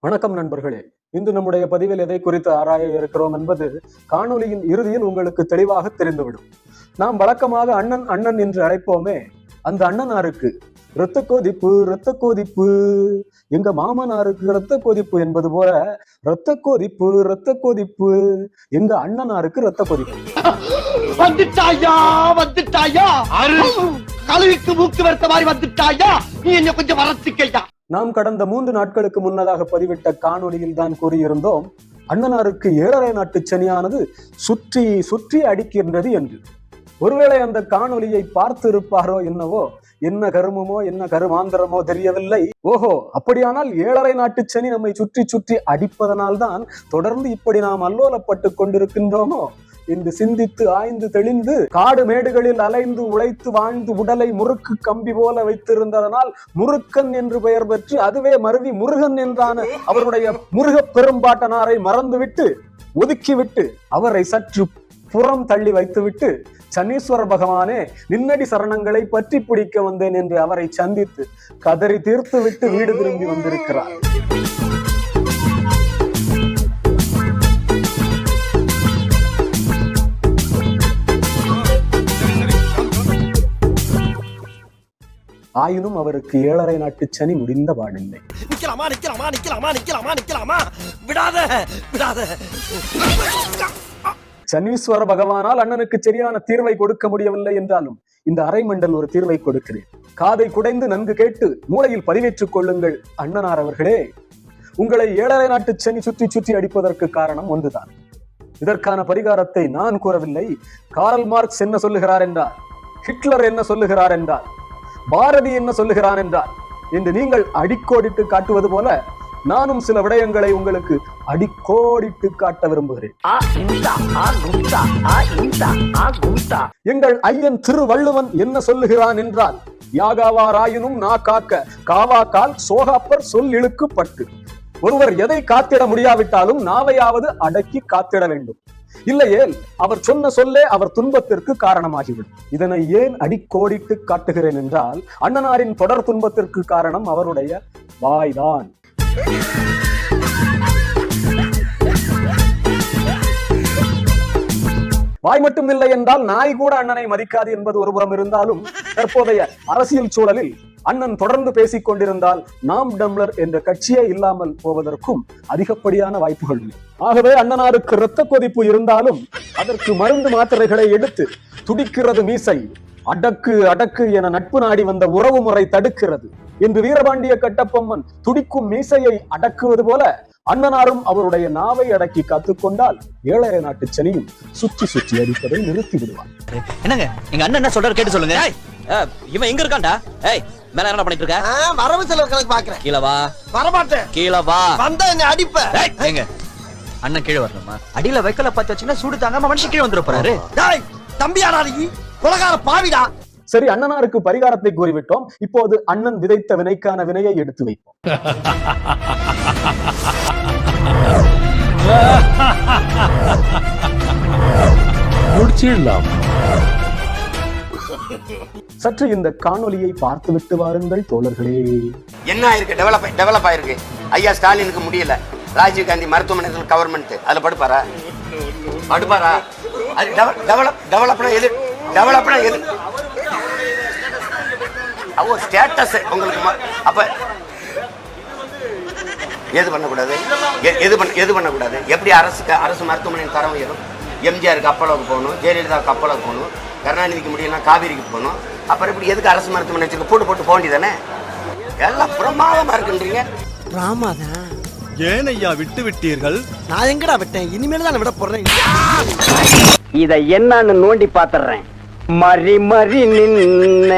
வணக்கம் நண்பர்களே. இன்று நம்முடைய பதிவில் எதை குறித்து ஆராய இருக்கிறோம் என்பது காணொலியின் இறுதியில் உங்களுக்கு தெளிவாக தெரிந்துவிடும். நாம் வழக்கமாக அண்ணன் அண்ணன் என்று அழைப்போமே, அந்த அண்ணனாருக்கு இரத்த கொதிப்பு இரத்த கொதிப்பு, எங்க மாமனாருக்கு இரத்த கொதிப்பு என்பது போல இரத்த கொதிப்பு இரத்த கொதிப்பு, எங்க அண்ணனாருக்கு இரத்த கொதிப்பு. வந்துட்டாயா வந்துட்டாயா, கழுவிக்கு மூக்கு வெறுத்த மாதிரி வந்துட்டாயா, நீ என்ன கொஞ்சம் வரத்துக்கையா. நாம் கடந்த 3 நாட்களுக்கு முன்னதாக பதிவிட்ட காணொலியில் தான் கூறியிருந்தோம், அண்ணனாருக்கு 7.5 நாட்டு சனியானது சுற்றி சுற்றி அடிக்கின்றது என்று. ஒருவேளை அந்த காணொலியை பார்த்து இருப்பாரோ என்னவோ, என்ன கருமமோ என்ன கருமாந்திரமோ தெரியவில்லை. ஓஹோ, அப்படியானால் 7.5 நாட்டு சனி நம்மை சுற்றி சுற்றி அடிப்பதனால்தான் தொடர்ந்து இப்படி நாம் அல்லோலப்பட்டு கொண்டிருக்கின்றோமோ என்று சிந்தித்து ஆய்ந்து தெளிந்து காடு மேடுகளில் அலைந்து உழைத்து வாழ்ந்து உடலை முறுக்கு கம்பி போல வைத்திருந்ததனால் முருக்கன் என்று பெயர் பெற்று அதுவே மருவி முருகன் என்றான அவருடைய முருக பெரும்பாட்டனாரை மறந்துவிட்டு ஒதுக்கிவிட்டு அவரை சற்று புறம் தள்ளி வைத்துவிட்டு சனீஸ்வர பகவானே நின்னடி சரணங்களை பற்றி பிடிக்க வந்தேன் என்று அவரை சந்தித்து கதறி தீர்த்து விட்டு வீடு திரும்பி வந்திருக்கிறார். ஆயினும் அவருக்கு 7.5 நாட்டு சனி முடிந்த பாடில்லை. நிக்கலாமா நிக்கலாமா நிக்கலாமா நிக்கலாமா நிக்கலாமா, விடாத விடாத. சனீஸ்வர பகவானால் அண்ணனுக்கு சரியான தீர்வை கொடுக்க முடியவில்லை என்றாலும் இந்த அரைமண்டல் ஒரு தீர்வை கொடுக்கிறேன். காதை குடைந்து நன்கு கேட்டு மூளையில் பதிவேற்றுக் கொள்ளுங்கள். அண்ணனார் அவர்களே, உங்களை 7.5 நாட்டு சனி சுற்றி சுற்றி அடிப்பதற்கு காரணம் ஒன்றுதான். இதற்கான பரிகாரத்தை நான் கூறவில்லை. காரல் மார்க்ஸ் என்ன சொல்லுகிறார் என்றால், ஹிட்லர் என்ன சொல்லுகிறார் என்றால், பாரதி என்ன சொல்லுகிறான் என்றால் என்று நீங்கள் அடிக்கோடிட்டு காட்டுவது போல நானும் சில விடயங்களை உங்களுக்கு அடிக்கோடிட்டு காட்ட விரும்புகிறேன். எங்கள் ஐயன் திருவள்ளுவன் என்ன சொல்லுகிறான் என்றால், யாகாவாராயினும் நா காக்க காவாக்கால் சோகாப்பர் சொல் இழுக்குப்பட்டு. ஒருவர் எதை காத்திட முடியாவிட்டாலும் நாவையாவது அடக்கி காத்திட வேண்டும். இல்லையேல் அவர் சொன்ன சொல்லே அவர் துன்பத்திற்கு காரணமாகிவிடும். இதனை ஏன் அடிக்கோடிட்டு காட்டுகிறேன் என்றால், அண்ணனாரின் தொடர் துன்பத்திற்கு காரணம் அவருடைய வாய்தான். வாய் மட்டும் இல்லை என்றால் நாய் கூட அண்ணனை மதிக்காது என்பது ஒருபுறம் இருந்தாலும், தற்போதைய அரசியல் சூழலில் அண்ணன் தொடர்ந்து பேசிக் கொண்டிருந்தால் நாம் டம்ளர் என்ற கட்சியே இல்லாமல் போவதற்கும் அதிகப்படியான வாய்ப்புகள் இல்லை. ஆகவே அண்ணனாருக்கு இரத்த கொதிப்பு இருந்தாலும் அதற்கு மருந்து மாத்திரைகளை எடுத்து துடிக்கிறது மீசை, அடக்கு அடக்கு என நட்பு நாடி வந்த உறவு முறை தடுக்கிறது என்று வீரபாண்டிய கட்டபொம்மன் துடிக்கும் மீசையை அடக்குவது போல அண்ணனாரும் அவருடைய நாவை அடக்கி காத்துக்கொண்டால் 7.5 நாட்டு சனியும் சுற்றி சுற்றி அடிப்பதை நிறுத்தி விடுவார். என்னங்க எங்க அண்ணன் என்ன சொல்றாரு கேட்டு சொல்லுங்க. இவன் எங்க இருக்கான்டா? ஏய், மேல என்ன பண்ணிட்டு இருக்க? வரவு செலவு கணக்கு பாக்குறேன். கீழ வா. வரமாட்டேன். கீழ வா. வந்தா என்ன அடிப்ப. எங்க அண்ணன் கீழ வரணுமா? அடியில வைக்கல பார்த்து வச்சீங்கன்னா சூடு தாங்காம மனுஷன் கீழ வந்துற போறாரு. டேய் தம்பியாடா நீ, கொலகார பாவிடா. சரி, அண்ணனாருக்கு பரிகாரத்தை கூறிவிட்டோம். இப்போது அண்ணன் விதைத்த வினைக்கான வினையை எடுத்து வைப்போம். முடிச்சிடலாம். சற்று இந்த காணொலியை பார்த்துவிட்டு வாருங்கள் தோழர்களே. என்ன ஆயிருக்கு? டெவலப் ஆயிருக்கு. ஐயா ஸ்டாலினுக்கு முடியல, ராஜீவ் காந்தி மருத்துவமனைகள் கவர்மெண்ட் அதுல படுப்பாரா? அது டெவலப்னா எது? டெவலப்னா எது? அவ ஸ்டேட்டஸ் உங்களுக்கு அப்ப எது பண்ணக்கூடாது? எது பண்ணக்கூடாது? எப்படி அரசு மருத்துவமனையின் தரம் உயரும்? எம்ஜிஆருக்கு அப்பளவுக்கு போகணும், ஜெயலலிதாவுக்கு அப்பளவுக்கு போகணும், கருணாநிதிக்கு முடியலாம் காவிரிக்கு போகணும். அப்புறம் இப்படி எதுக்கு அரசு மருத்துவமனை வச்சுக்க போட்டு போக வேண்டியதானே? எல்லாம் பிரமாதமா இருக்குன்றீங்க. ராமாதான் ஏன் ஐயா விட்டு விட்டீர்கள்? நான் எங்கடா விட்டேன்? இனிமேல் தான் விட போறேன். இத என்னன்னு நோண்டி பாத்துறேன். மறி மறி நின்ன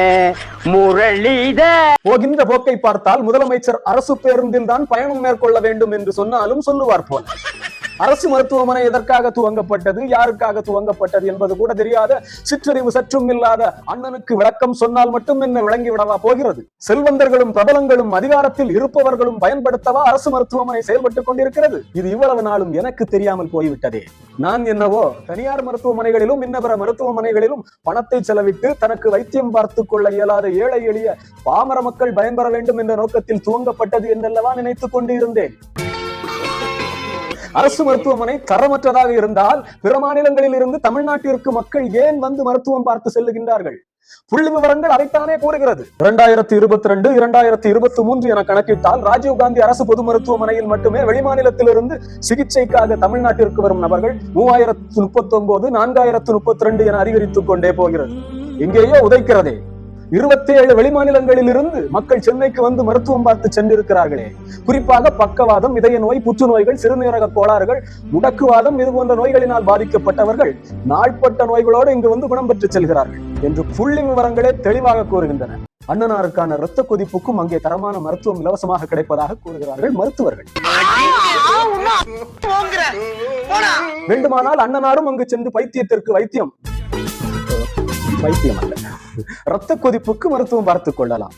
முரளித போகின்ற போக்கை பார்த்தால் முதலமைச்சர் அரசு பேருந்தில் தான் பயணம் மேற்கொள்ள வேண்டும் என்று சொன்னாலும் சொல்லுவார் போல. அரசு மருத்துவமனை எதற்காக துவங்கப்பட்டது, யாருக்காக துவங்கப்பட்டது என்பது கூட தெரியாத, சிற்றறிவு சற்றும் இல்லாத அண்ணனுக்கு விளக்கம் சொன்னால் மட்டும் என்ன விளங்கிவிடவா போகிறது? செல்வந்தர்களும் பிரபலங்களும் அதிகாரத்தில் இருப்பவர்களும் பயன்படுத்தவா அரசு மருத்துவமனை செயல்பட்டுக் கொண்டிருக்கிறது? இது இவ்வளவு நாளும் எனக்கு தெரியாமல் போய்விட்டதே. நான் என்னவோ தனியார் மருத்துவமனைகளிலும் இன்னபிற மருத்துவமனைகளிலும் பணத்தை செலவிட்டு தனக்கு வைத்தியம் பார்த்துக் கொள்ள இயலாத ஏழை எளிய பாமர மக்கள் பயன்பெற வேண்டும் என்ற நோக்கத்தில் துவங்கப்பட்டது என்றல்லவா நினைத்துக் கொண்டிருந்தேன். அரசு மருத்துவமனை தரமற்றதாக இருந்தால் பிற மாநிலங்களில் இருந்து தமிழ்நாட்டிற்கு மக்கள் ஏன் வந்து மருத்துவம் பார்த்து செல்லுகின்றார்கள்? புள்ளி விவரங்கள் அதைத்தானே கூறுகிறது. 2022, 2023 என கணக்கிட்டால் ராஜீவ்காந்தி அரசு பொது மருத்துவமனையில் மட்டுமே வெளிமாநிலத்திலிருந்து சிகிச்சைக்காக தமிழ்நாட்டிற்கு வரும் நபர்கள் 3039, 4032 என அதிகரித்துக் கொண்டே போகிறது. எங்கேயோ உதைக்கிறதே. 27 வெளிமாநிலங்களில் இருந்து மக்கள் சென்னைக்கு வந்து மருத்துவம் பார்த்து சென்றிருக்கிறார்களே. குறிப்பாக பக்கவாதம், இதய நோய், புற்றுநோய்கள், சிறுநீரக கோளாறுகள், முடக்குவாதம் இது போன்ற நோய்களினால் பாதிக்கப்பட்டவர்கள் நாள்பட்ட நோய்களோடு இங்கு வந்து குணம் பெற்று செல்கிறார்கள் என்று புள்ளி விவரங்களே தெளிவாக கூறுகின்றன. அண்ணனாருக்கான இரத்த கொதிப்புக்கும் அங்கே தரமான மருத்துவம் இலவசமாக கிடைப்பதாக கூறுகிறார்கள் மருத்துவர்கள். வேண்டுமானால் அண்ணனாரும் அங்கு சென்று பைத்தியத்திற்கு வைத்தியம் அல்ல, இரத்த கொதிப்புக்கு மருத்துவம் பார்த்துக் கொள்ளலாம்.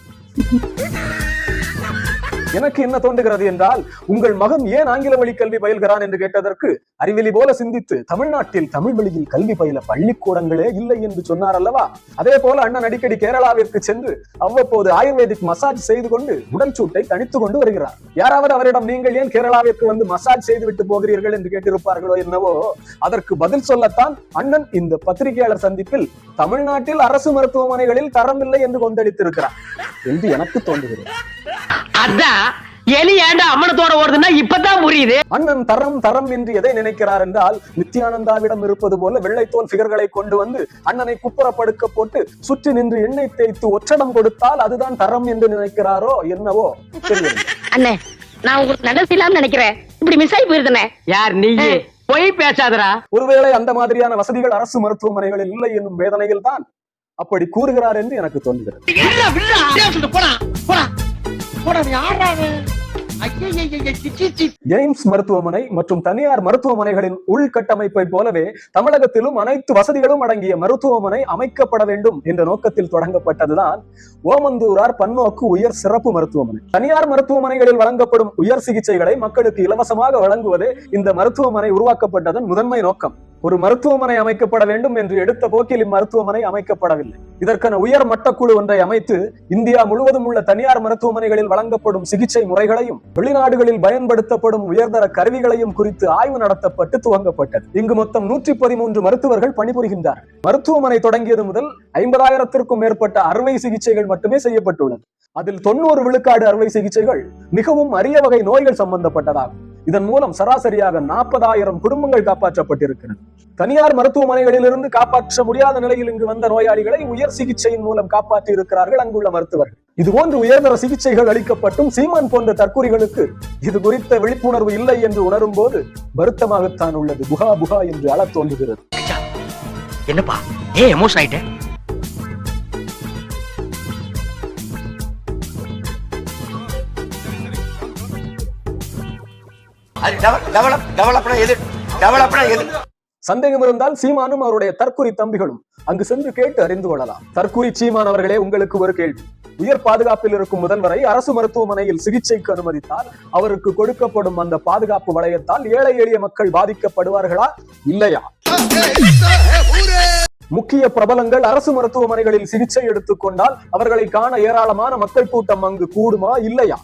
எனக்கு என்ன தோன்றுகிறது என்றால், உங்கள் மகன் ஏன் ஆங்கில வழி கல்வி பயில்கிறான் என்று கேட்டதற்கு அறிவெளி போல சிந்தித்து தமிழ்நாட்டில் தமிழ் வழியில் கல்வி பயில பள்ளிக்கூடங்களே இல்லை என்று சொன்னார் அல்லவா? அதே போல அண்ணன் அடிக்கடி கேரளாவிற்கு சென்று அவ்வப்போது ஆயுர்வேதிக் மசாஜ் செய்து கொண்டு உடல் சூட்டை தணித்துக் கொண்டு வருகிறார். யாராவது அவரிடம் நீங்கள் ஏன் கேரளாவிற்கு வந்து மசாஜ் செய்து விட்டு போகிறீர்கள் என்று கேட்டிருப்பார்களோ என்னவோ. அதற்கு பதில் சொல்லத்தான் அண்ணன் இந்த பத்திரிகையாளர் சந்திப்பில் தமிழ்நாட்டில் அரசு மருத்துவமனைகளில் தரம் இல்லை என்று கொந்தளித்திருக்கிறார் என்று எனக்கு தோன்றுகிறது. அதான் எலி ஏண்டா அம்மனத்தோட ஓடுதுன்னா இப்பதான் புரியுது. அண்ணன் தரம் தரம் என்று எதை நினைக்கிறார் என்றால், நித்யானந்தாவிடம் இருப்பது போல வெள்ளைத்தோல் பிகர்களை கொண்டு வந்து அண்ணனை குப்புற படுக்க போட்டு சுற்றி நின்று எண்ணெய் தேய்த்து ஒற்றடம் கொடுத்தால் அதுதான் தரம் என்று நினைக்கிறாரோ என்னவோ தெரியவில்லை. அண்ணே, நான் உங்களுக்கு நடசிலாம் நினைக்கிறேன். இப்படி மிஸ் ஆகி போயிருந்தனே. யார் நீ? போய் பேசாதரா. ஒருவேளை அந்த மாதிரியான வசதிகள் அரசு மருத்துவமனைகளில் இல்லை என்னும் வேதனையில் தான் அப்படி கூறுகிறார் என்று எனக்கு தோன்றுகிறது. எய்ம்ஸ் மருத்துவமனை மற்றும் தனியார் மருத்துவமனைகளின் உள்கட்டமைப்பை போலவே தமிழகத்திலும் அனைத்து வசதிகளும் அடங்கிய மருத்துவமனை அமைக்கப்பட வேண்டும் என்ற நோக்கத்தில் தொடங்கப்பட்டதுதான் ஓமந்தூரார் பன்னோக்கு உயர் சிறப்பு மருத்துவமனை. தனியார் மருத்துவமனைகளில் வழங்கப்படும் உயர் சிகிச்சைகளை மக்களுக்கு இலவசமாக வழங்குவதே இந்த மருத்துவமனை உருவாக்கப்பட்டதன் முதன்மை நோக்கம். ஒரு மருத்துவமனை அமைக்கப்பட வேண்டும் என்று எடுத்த போக்கில் இம்மருத்துவமனை அமைக்கப்படவில்லை. இதற்கான உயர் மட்ட குழு ஒன்றை அமைத்து இந்தியா முழுவதும் உள்ள தனியார் மருத்துவமனைகளில் வழங்கப்படும் சிகிச்சை முறைகளையும் வெளிநாடுகளில் பயன்படுத்தப்படும் உயர்தர கருவிகளையும் குறித்து ஆய்வு நடத்தப்பட்டு துவங்கப்பட்டது. இங்கு மொத்தம் 113 மருத்துவர்கள் பணிபுரிகின்றார். மருத்துவமனை தொடங்கியது முதல் 50,000க்கும் மேற்பட்ட அறுவை சிகிச்சைகள் மட்டுமே செய்யப்பட்டுள்ளது. அதில் 90 விழுக்காடு அறுவை சிகிச்சைகள் மிகவும் அரிய வகை நோய்கள் சம்பந்தப்பட்டதாகும். இதன் மூலம் சராசரியாக 40,000 குடும்பங்கள் காப்பாற்றப்பட்டிருக்கிறது. தனியார் மருத்துவமனைகளிலிருந்து காப்பாற்ற முடியாத நிலையில் இங்கு வந்த நோயாளிகளை உயர் சிகிச்சையின் மூலம் காப்பாற்றி இருக்கிறார்கள் அங்குள்ள மருத்துவர்கள். இதுபோன்று உயர்தர சிகிச்சைகள் அளிக்கப்பட்டும் சீமான் போன்ற தற்கூரிகளுக்கு இது குறித்த விழிப்புணர்வு இல்லை என்று உணரும் போது வருத்தமாகத்தான் உள்ளது. புகா புகா என்று அழ தோன்றுகிறது. என்னப்பா ஏன் எமோஷன் ஆயிட்ட? சந்தேகம் இருந்தால் சீமானும் அவருடைய தற்குறி தம்பிகளும் அங்கு சென்று கேட்டு அறிந்து கொள்ளலாம். தற்குறி சீமான் அவர்களே, உங்களுக்கு ஒரு கேள்வி. உயர் பாதுகாப்பில் இருக்கும் முதல்வரை அரசு மருத்துவமனையில் சிகிச்சைக்கு அனுமதித்தால் அவருக்கு கொடுக்கப்படும் அந்த பாதுகாப்பு வளையத்தால் ஏழை எளிய மக்கள் பாதிக்கப்படுவார்களா இல்லையா? முக்கிய பிரபலங்கள் அரசு மருத்துவமனைகளில் சிகிச்சை எடுத்துக் கொண்டால் அவர்களை காண ஏராளமான மக்கள் கூட்டம் அங்கு கூடுமா இல்லையா?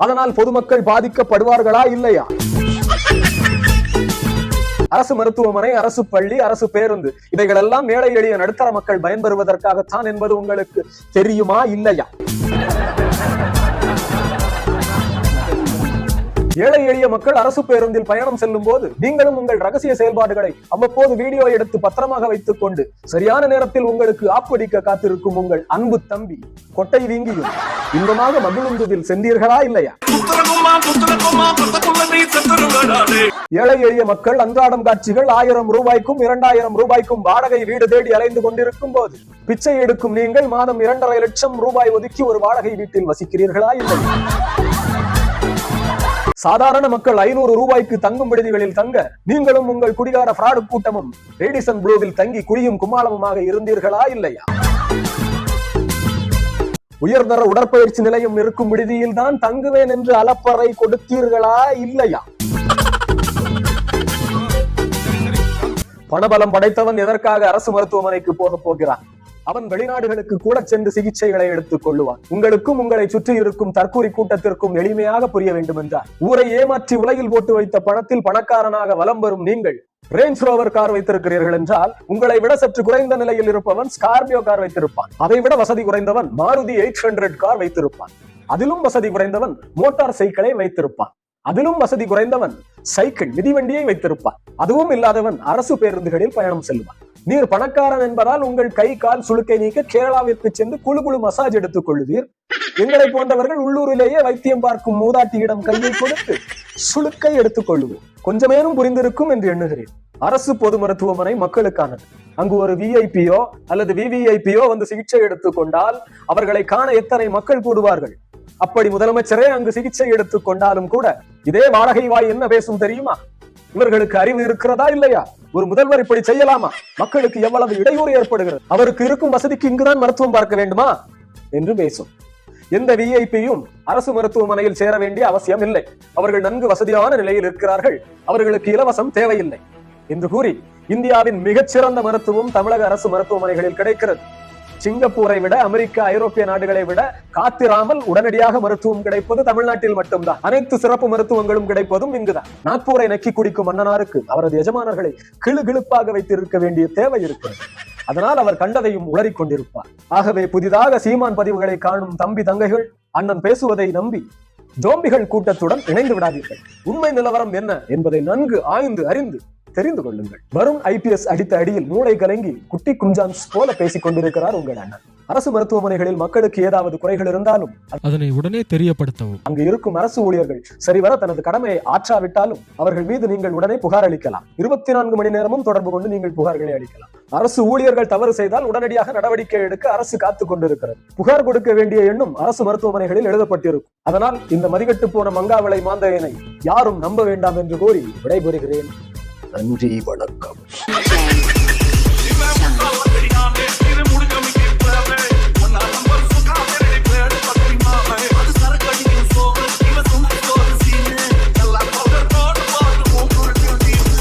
அதனால் பொதுமக்கள் பாதிக்கப்படுவார்களா இல்லையா? அரசு மருத்துவமனை, அரசு பள்ளி, அரசு பேருந்து இவைகளெல்லாம் ஏழை எளிய நடுத்தர மக்கள் பயன்பெறுவதற்காகத்தான் என்பது உங்களுக்கு தெரியுமா இல்லையா? ஏழை எளிய மக்கள் அரசு பேருந்தில் பயணம் செல்லும் போது நீங்களும் உங்கள் ரகசிய செயல்பாடுகளை அவ்வப்போது வீடியோ எடுத்து பத்திரமாக வைத்துக் கொண்டு சரியான நேரத்தில் உங்களுக்கு ஆப்படிக்க காத்திருக்கும் உங்கள் அன்பு தம்பி கொட்டை வீங்கியும் இன்பமாக மகிழுந்துவில் சென்றீர்களா இல்லையா? ஏழை எளிய மக்கள் அன்றாடம் காட்சிகள் 1000 ரூபாய்க்கும் 2000 ரூபாய்க்கும் வாடகை வீடு தேடி அலைந்து கொண்டிருக்கும் போது பிச்சை எடுக்கும் நீங்கள் மாதம் 2.5 லட்சம் ரூபாய் ஒதுக்கி ஒரு வாடகை வீட்டில் வசிக்கிறீர்களா இல்லையா? சாதாரண மக்கள் 500 ரூபாய்க்கு தங்கும் விடுதிகளில் தங்க நீங்களும் உங்கள் குடிகார பிராடு கூட்டமும் ரேடிசன் ப்ளூவில் தங்கி குடியும் குமாளமுமாக இருந்தீர்களா இல்லையா? உயர்தர உடற்பயிற்சி நிலையம் இருக்கும் விடுதியில் தான் தங்குவேன் என்று அலப்பறை கொடுத்தீர்களா இல்லையா? பணபலம் படைத்தவன் எதற்காக அரசு மருத்துவமனைக்கு போக போகிறான்? அவன் வெளிநாடுகளுக்கு கூட சென்று சிகிச்சைகளை எடுத்துக் கொள்ளுவான். உங்களுக்கும் உங்களை சுற்றி இருக்கும் தற்கூரி கூட்டத்திற்கும் எளிமையாக புரிய வேண்டும் என்றார். ஊரை ஏமாற்றி உலகில் போட்டு வைத்த பணத்தில் பணக்காரனாக வலம் வரும் நீங்கள் ரேஞ்ச் ரோவர் கார் வைத்திருக்கிறீர்கள் என்றால், உங்களை விட சற்று குறைந்த நிலையில் இருப்பவன் ஸ்கார்பியோ கார் வைத்திருப்பான். அதை விட வசதி குறைந்தவன் மாருதி 800 கார் வைத்திருப்பான். அதிலும் வசதி குறைந்தவன் மோட்டார் சைக்கிளை வைத்திருப்பான். அதிலும் வசதி குறைந்தவன் சைக்கிள் மிதிவண்டியை வைத்திருப்பான். அதுவும் இல்லாதவன் அரசு பேருந்துகளில் பயணம் செல்வான். நீர் பணக்காரன் என்பதால் உங்கள் கை கால் சுளுக்கை நீக்க கேரளாவிற்கு சென்று குழு குழு மசாஜ் எடுத்துக் கொள்ளுவீர். எங்களை போன்றவர்கள் உள்ளூரிலேயே வைத்தியம் பார்க்கும் மூதாட்டியிடம் கையை கொடுத்து சுளுக்கை எடுத்துக் கொள்ளுவோம். கொஞ்சமேனும் புரிந்திருக்கும் என்று எண்ணுகிறேன். அரசு பொது மருத்துவமனை மக்களுக்கானது. அங்கு ஒரு விஐபியோ அல்லது விவிஐபியோ வந்து சிகிச்சை எடுத்துக் கொண்டால் அவர்களை காண எத்தனை மக்கள் கூடுவார்கள். அப்படி முதலமைச்சரே அங்கு சிகிச்சை எடுத்துக் கொண்டாலும் கூட இதே வாடகை வாய் என்ன பேசும் தெரியுமா? இவர்களுக்கு அறிவு இருக்கிறதா இல்லையா? ஒரு முதல்வர் இப்படி செய்யலாமா? மக்களுக்கு எவ்வளவு இடையூறு ஏற்படுகிறது, அவருக்கு இருக்கும் வசதிக்கு இங்குதான் மருத்துவம் பார்க்க வேண்டுமா என்று பேசும். எந்த விஐபியும் அரசு மருத்துவமனையில் சேர வேண்டிய அவசியம் இல்லை. அவர்கள் நன்கு வசதியான நிலையில் இருக்கிறார்கள், அவர்களுக்கு இலவசம் தேவையில்லை என்று கூறி இந்தியாவின் மிகச்சிறந்த மருத்துவம் தமிழக அரசு மருத்துவமனைகளில் கிடைக்கிறது. சிங்கப்பூரை விட, அமெரிக்கா, ஐரோப்பிய நாடுகளை விட காத்திராமல் உடனடியாக மருத்துவம் கிடைப்பது தமிழ்நாட்டில் மட்டும்தான். அனைத்து சிறப்பு மருத்துவங்களும் கிடைப்பதும் இங்குதான். நாக்பூரை நக்கி குடிக்கும் மன்னனாருக்கு அவரது எஜமானர்களை கிளுகிழுப்பாக வைத்திருக்க வேண்டிய தேவை இருக்கிறது. அதனால் அவர் கண்டதையும் உளறிக் கொண்டிருப்பார். ஆகவே புதிதாக சீமான் பதிவுகளை காணும் தம்பி தங்கைகள் அண்ணன் பேசுவதை நம்பி ஜோம்பிகள் கூட்டத்துடன் இணைந்து விடாதீர்கள். உண்மை நிலவரம் என்ன என்பதை நன்கு ஆய்ந்து அறிந்து தெரிந்து கொள்ளுங்கள். வரும் IPS அடித்த அடியில் மூளை கலங்கி குட்டி குஞ்சான்ஸ் போல பேசிக் கொண்டிருக்கிறார் உங்கள் அண்ணன். அரசு மருத்துவமனைகளில் மக்களுக்கு ஏதாவது குறைகள் இருந்தாலும் அதனை உடனே தெரியப்படுத்தவும். அங்கு இருக்கும் அரசு ஊழியர்கள் சரிவர தனது கடமையை ஆற்றாவிட்டாலும் அவர்கள் மீது நீங்கள் உடனே புகார் அளிக்கலாம். 24 மணி நேரமும் தொடர்பு கொண்டு நீங்கள் புகார்களை அளிக்கலாம். அரசு ஊழியர்கள் தவறு செய்தால் உடனடியாக நடவடிக்கை எடுக்க அரசு காத்துக் கொண்டிருக்கிறது. புகார் கொடுக்க வேண்டிய எண்ணும் அரசு மருத்துவமனைகளில் எழுதப்பட்டிருக்கும். அதனால் இந்த மதிகட்டு போன மங்காவிளை மாந்தையனை யாரும் நம்ப வேண்டாம் என்று கூறி விடைபெறுகிறேன். நன்றி, வணக்கம்.